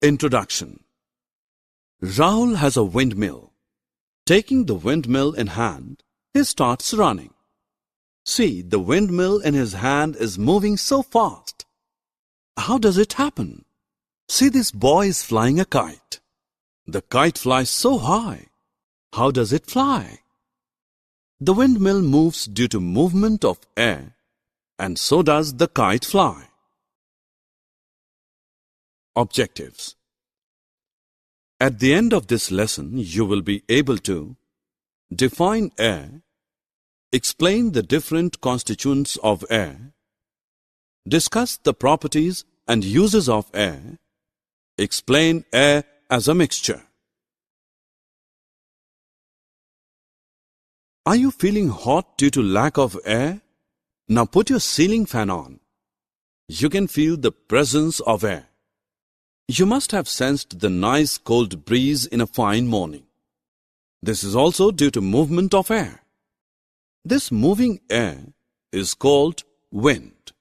Introduction. Rahul has a windmill. Taking the windmill in hand, he starts running. See, the windmill in his hand is moving so fast. How does it happen? See, this boy is flying a kite. The kite flies so high. How does it fly? The windmill moves due to movement of air, and so does the kite fly. Objectives. At the end of this lesson, you will be able to define air, explain the different constituents of air, discuss the properties and uses of air, explain air as a mixture. Are you feeling hot due to lack of air? Now put your ceiling fan on. You can feel the presence of air. You must have sensed the nice cold breeze in a fine morning. This is also due to movement of air. This moving air is called wind.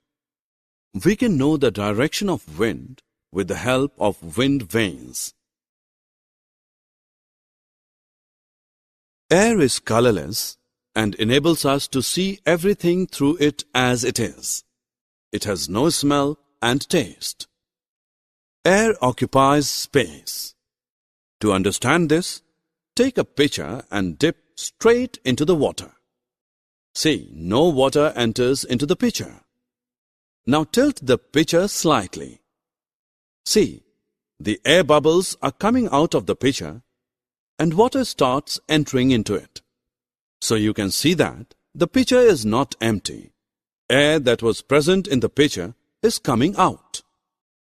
We can know the direction of wind with the help of wind vanes. Air is colorless and enables us to see everything through it as it is. It has no smell and taste. Air occupies space. To understand this, take a pitcher and dip straight into the water. See, no water enters into the pitcher. Now tilt the pitcher slightly. See, the air bubbles are coming out of the pitcher and water starts entering into it. So you can see that the pitcher is not empty. Air that was present in the pitcher is coming out.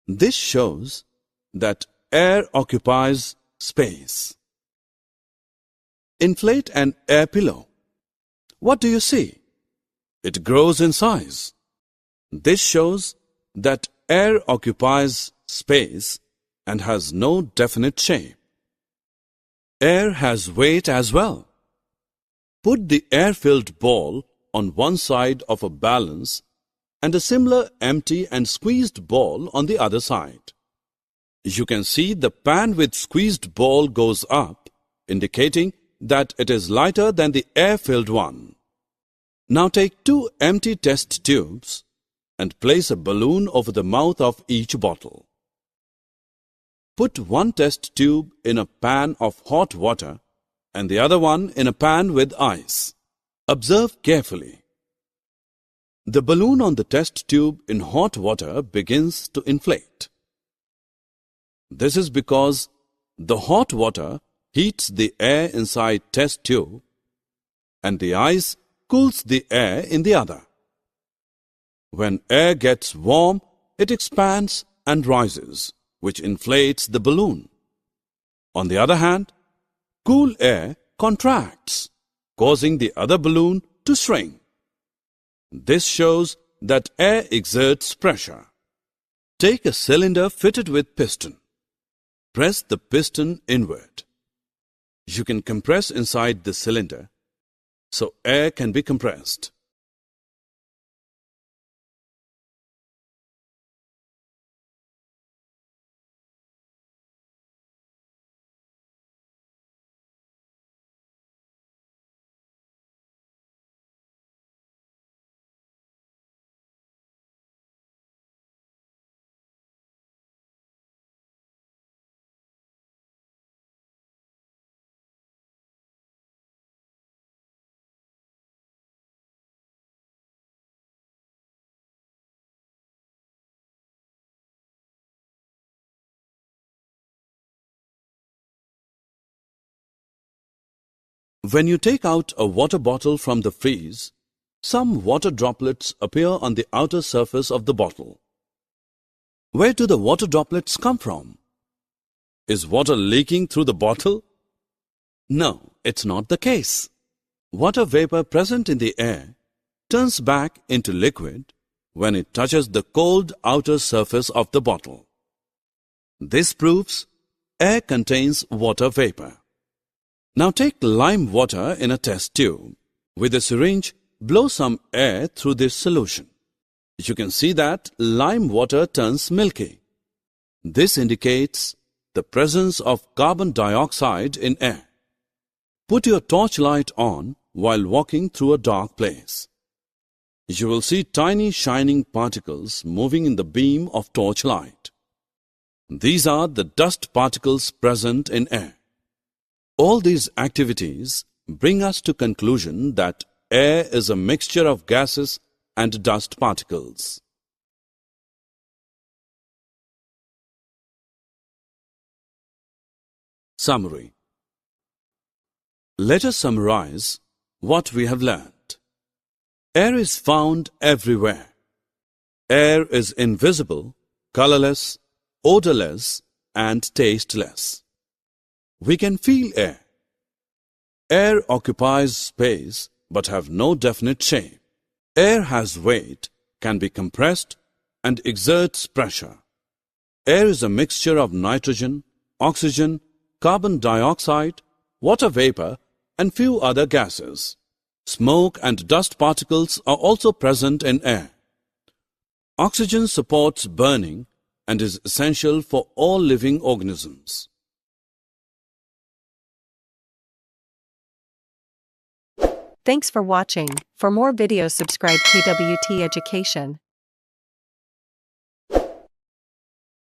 This shows that air occupies space. Inflate an air pillow. What do you see? It grows in size. This shows that air occupies space and has no definite shape. Air has weight as well. Put the air-filled ball on one side of a balance and a similar empty and squeezed ball on the other side. You can see the pan with squeezed ball goes up, indicating that it is lighter than the air-filled one. Now take two empty test tubes and place a balloon over the mouth of each bottle. Put one test tube in a pan of hot water and the other one in a pan with ice. Observe carefully. The balloon on the test tube in hot water begins to inflate. This is because the hot water heats the air inside test tube and the ice cools the air in the other. When air gets warm, it expands and rises, which inflates the balloon. On the other hand, cool air contracts, causing the other balloon to shrink. This shows that air exerts pressure. Take a cylinder fitted with piston. Press the piston inward. You can compress inside the cylinder, so air can be compressed. When you take out a water bottle from the freeze, some water droplets appear on the outer surface of the bottle. Where do the water droplets come from? Is water leaking through the bottle? No, it's not the case. Water vapor present in the air turns back into liquid when it touches the cold outer surface of the bottle. This proves air contains water vapor. Now take lime water in a test tube. With a syringe, blow some air through this solution. You can see that lime water turns milky. This indicates the presence of carbon dioxide in air. Put your torchlight on while walking through a dark place. You will see tiny shining particles moving in the beam of torchlight. These are the dust particles present in air. All these activities bring us to conclusion that air is a mixture of gases and dust particles. Summary. Let us summarize what we have learned. Air is found everywhere. Air is invisible, colorless, odorless, and tasteless. We can feel air. Air occupies space but have no definite shape. Air has weight, can be compressed, and exerts pressure. Air is a mixture of nitrogen, oxygen, carbon dioxide, water vapor, and few other gases. Smoke and dust particles are also present in air. Oxygen supports burning and is essential for all living organisms. Thanks for watching. For more videos, subscribe KWT Education.